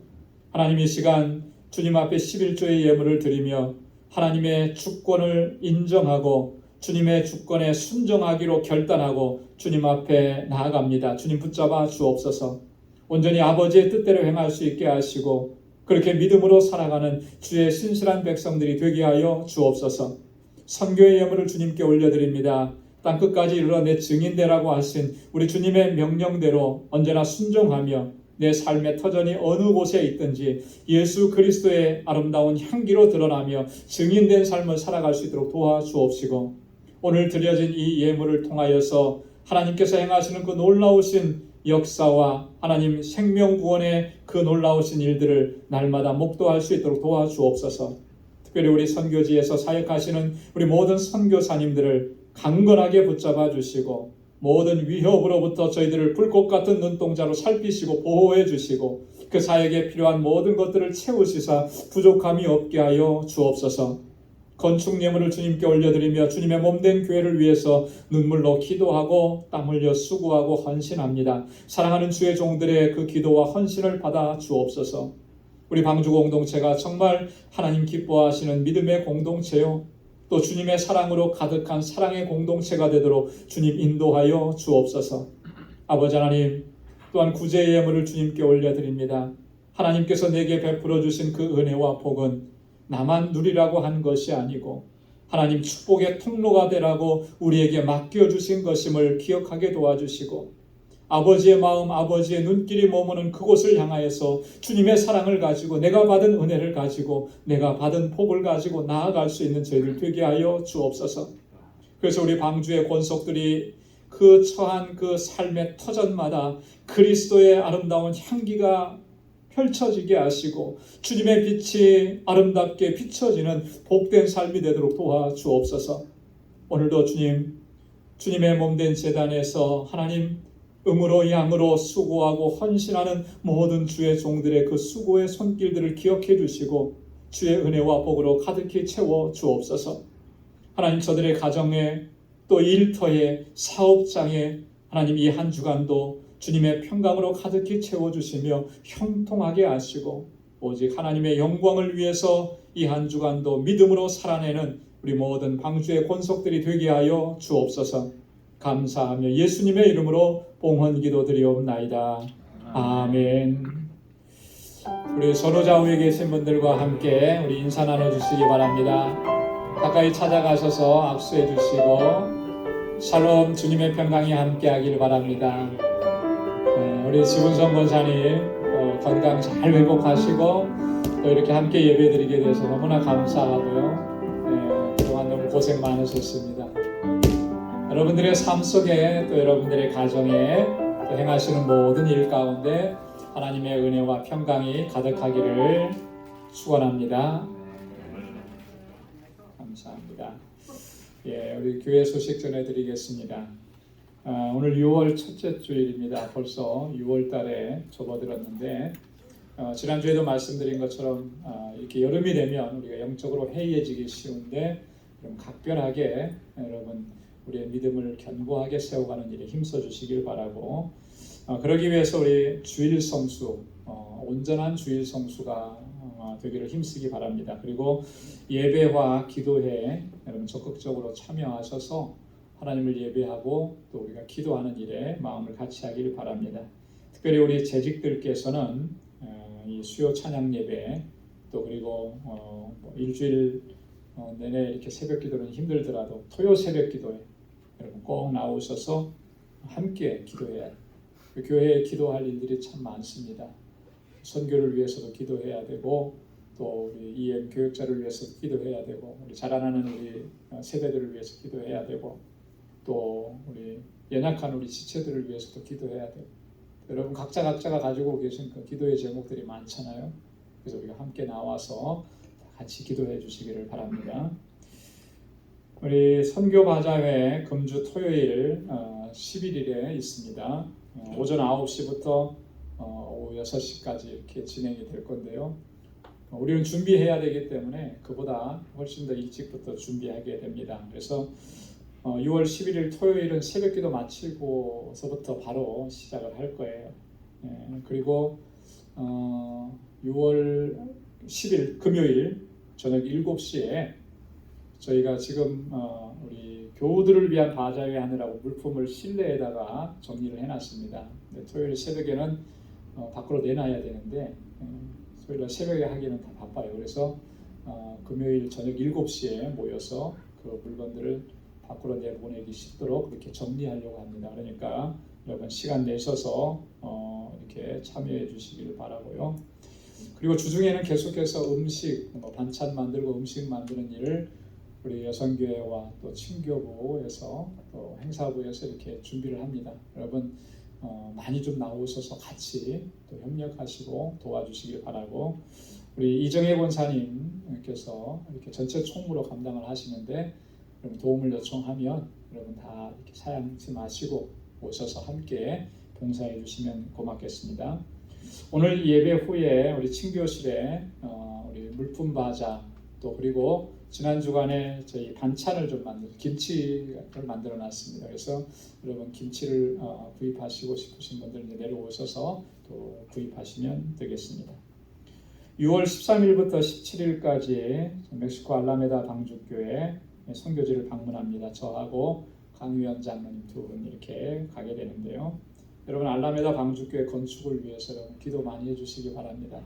하나님, 이 시간 주님 앞에 11조의 예물을 드리며 하나님의 주권을 인정하고 주님의 주권에 순종하기로 결단하고 주님 앞에 나아갑니다. 주님 붙잡아 주옵소서. 온전히 아버지의 뜻대로 행할 수 있게 하시고 그렇게 믿음으로 살아가는 주의 신실한 백성들이 되게 하여 주옵소서. 선교의 예물을 주님께 올려드립니다. 땅끝까지 이르러 내 증인되라고 하신 우리 주님의 명령대로 언제나 순종하며 내 삶의 터전이 어느 곳에 있든지 예수 그리스도의 아름다운 향기로 드러나며 증인된 삶을 살아갈 수 있도록 도와주옵시고 오늘 드려진 이 예물을 통하여서 하나님께서 행하시는 그 놀라우신 역사와 하나님 생명 구원의 그 놀라우신 일들을 날마다 목도할 수 있도록 도와주옵소서. 특별히 우리 선교지에서 사역하시는 우리 모든 선교사님들을 강건하게 붙잡아 주시고 모든 위협으로부터 저희들을 불꽃 같은 눈동자로 살피시고 보호해 주시고 그 사역에 필요한 모든 것들을 채우시사 부족함이 없게 하여 주옵소서. 건축 예물을 주님께 올려드리며 주님의 몸된 교회를 위해서 눈물로 기도하고 땀 흘려 수고하고 헌신합니다. 사랑하는 주의 종들의 그 기도와 헌신을 받아 주옵소서. 우리 방주 공동체가 정말 하나님 기뻐하시는 믿음의 공동체요, 또 주님의 사랑으로 가득한 사랑의 공동체가 되도록 주님 인도하여 주옵소서. 아버지 하나님, 또한 구제의 예물을 주님께 올려드립니다. 하나님께서 내게 베풀어 주신 그 은혜와 복은 나만 누리라고 한 것이 아니고 하나님 축복의 통로가 되라고 우리에게 맡겨주신 것임을 기억하게 도와주시고 아버지의 마음, 아버지의 눈길이 머무는 그곳을 향하여서 주님의 사랑을 가지고 내가 받은 은혜를 가지고 내가 받은 복을 가지고 나아갈 수 있는 저희들 되게 하여 주옵소서. 그래서 우리 방주의 권속들이 그 처한 그 삶의 터전마다 그리스도의 아름다운 향기가 펼쳐지게 하시고 주님의 빛이 아름답게 비춰지는 복된 삶이 되도록 도와주옵소서. 오늘도 주님의 몸된 제단에서 하나님 음으로 양으로 수고하고 헌신하는 모든 주의 종들의 그 수고의 손길들을 기억해 주시고 주의 은혜와 복으로 가득히 채워 주옵소서. 하나님 저들의 가정에 또 일터에 사업장에 하나님 이 한 주간도 주님의 평강으로 가득히 채워주시며 형통하게 하시고 오직 하나님의 영광을 위해서 이 한 주간도 믿음으로 살아내는 우리 모든 방주의 권속들이 되게 하여 주옵소서. 감사하며 예수님의 이름으로 봉헌 기도드리옵나이다. 아멘. 우리 선호좌우에 계신 분들과 함께 우리 인사 나눠주시기 바랍니다. 가까이 찾아가셔서 악수해 주시고 샬롬, 주님의 평강이 함께하길 바랍니다. 우리 지분성 권사님 건강 잘 회복하시고 또 이렇게 함께 예배드리게 돼서 너무나 감사하고요. 그동안 너무 고생 많으셨습니다. 여러분들의 삶 속에 또 여러분들의 가정에 또 행하시는 모든 일 가운데 하나님의 은혜와 평강이 가득하기를 축원합니다. 감사합니다. 우리 교회 소식 전해드리겠습니다. 오늘 6월 첫째 주일입니다. 벌써 6월 달에 접어들었는데 지난주에도 말씀드린 것처럼 이렇게 여름이 되면 우리가 영적으로 해이해지기 쉬운데 그럼 각별하게 여러분 우리의 믿음을 견고하게 세워가는 일에 힘써 주시길 바라고 그러기 위해서 우리 주일 성수 온전한 주일 성수가 되기를 힘쓰기 바랍니다. 그리고 예배와 기도에 여러분 적극적으로 참여하셔서 하나님을 예배하고 또 우리가 기도하는 일에 마음을 같이 하길 바랍니다. 특별히 우리 재직들께서는 이 수요 찬양 예배 또 그리고 일주일 내내 이렇게 새벽 기도는 힘들더라도 토요 새벽 기도에 여러분 꼭 나오셔서 함께 기도해야 돼요. 교회에 기도할 일들이 참 많습니다. 선교를 위해서도 기도해야 되고 또 우리 EM 교육자를 위해서 기도해야 되고 우리 자라나는 우리 세대들을 위해서 기도해야 되고 또 우리 연약한 우리 지체들을 위해서도 기도해야 되고 여러분 각자가 가지고 계신 그 기도의 제목들이 많잖아요. 그래서 우리가 함께 나와서 같이 기도해 주시기를 바랍니다. 우리 선교바자회 금주 토요일 11일에 있습니다. 오전 9시부터 오후 6시까지 이렇게 진행이 될 건데요. 우리는 준비해야 되기 때문에 그보다 훨씬 더 일찍부터 준비하게 됩니다. 그래서 6월 11일 토요일은 새벽기도 마치고서부터 바로 시작을 할 거예요. 그리고 6월 10일 금요일 저녁 7시에 저희가 지금 우리 교우들을 위한 바자회 하느라고 물품을 실내에다가 정리를 해놨습니다. 토요일 새벽에는 밖으로 내놔야 되는데 토요일 새벽에 하기는 다 바빠요. 그래서 금요일 저녁 7시에 모여서 그 물건들을 밖으로 내보내기 쉽도록 이렇게 정리하려고 합니다. 그러니까 여러분 시간 내셔서 이렇게 참여해 주시기를 바라고요. 그리고 주중에는 계속해서 음식, 반찬 만들고 음식 만드는 일을 우리 여성교회와 또 친교부에서 또 행사부에서 이렇게 준비를 합니다. 여러분 많이 좀 나오셔서 같이 또 협력하시고 도와주시길 바라고, 우리 이정혜 권사님께서 이렇게 전체 총무로 감당을 하시는데 여러분 도움을 요청하면 여러분 다 이렇게 사양치 마시고 오셔서 함께 봉사해 주시면 고맙겠습니다. 오늘 예배 후에 우리 친교실에 우리 물품 바자 또 그리고 지난 주간에 저희 반찬을 좀 김치를 만들어 놨습니다. 그래서 여러분 김치를 구입하시고 싶으신 분들 이제 내려오셔서 또 구입하시면 되겠습니다. 6월 13일부터 17일까지 멕시코 알라메다 방주교회 선교지를 방문합니다. 저하고 강유현 장로님 두 분 이렇게 가게 되는데요. 여러분 알라메다 방주교회 건축을 위해서 여러분 기도 많이 해주시기 바랍니다.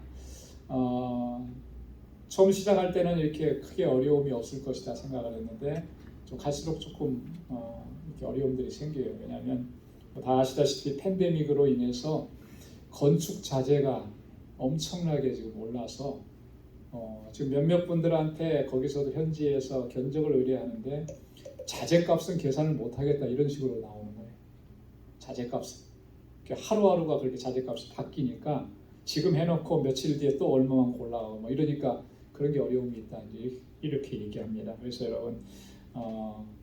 처음 시작할 때는 이렇게 크게 어려움이 없을 것이다 생각을 했는데 좀 갈수록 조금 이렇게 어려움들이 생겨요. 왜냐하면 다 아시다시피 팬데믹으로 인해서 건축 자재가 엄청나게 지금 올라서 지금 몇몇 분들한테 거기서도 현지에서 견적을 의뢰하는데 자재값은 계산을 못하겠다 이런 식으로 나오는 거예요. 자재값은 하루하루가 그렇게 자재값이 바뀌니까 지금 해놓고 며칠 뒤에 또 얼마만 올라가고 뭐 이러니까 그런 게 어려움이 있다 이렇게 얘기합니다. 그래서 여러분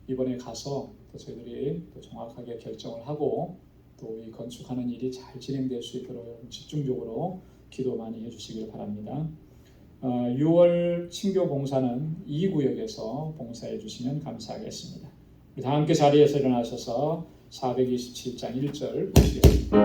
이번에 가서 또 저희들이 또 정확하게 결정을 하고 또 이 건축하는 일이 잘 진행될 수 있도록 집중적으로 기도 많이 해주시길 바랍니다. 6월 친교 봉사는 2구역에서 봉사해 주시면 감사하겠습니다. 우리 다 함께 자리에서 일어나셔서 427장 1절 보시겠습니다.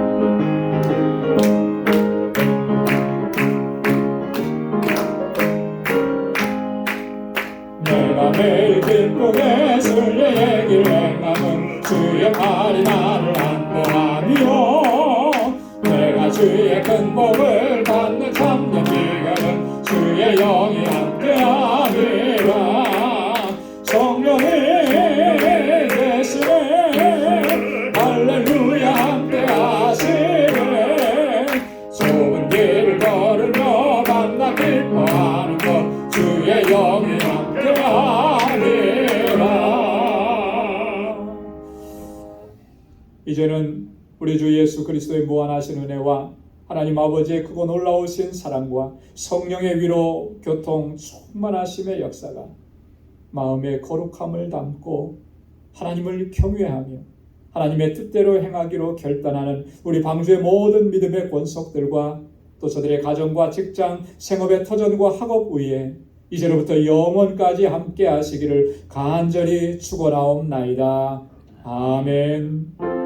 내가 매일 기쁘게 주의 얘기를 행함은 주의 팔이 나를 안보하며 내가 주의 큰 복을 받는 참된 비결은 주의 영이 함께함이라. 성령이 계시네 할렐루야 함께하시네. 좁은 길을 걸으며 만나 기뻐하는 것 주의 영이 이제는 우리 주 예수 그리스도의 무한하신 은혜와 하나님 아버지의 크고 놀라우신 사랑과 성령의 위로 교통 충만하심의 역사가 마음의 거룩함을 담고 하나님을 경외하며 하나님의 뜻대로 행하기로 결단하는 우리 방주의 모든 믿음의 권속들과 또 저들의 가정과 직장, 생업의 터전과 학업 위에 이제로부터 영원까지 함께 하시기를 간절히 축원하옵나이다. 아멘.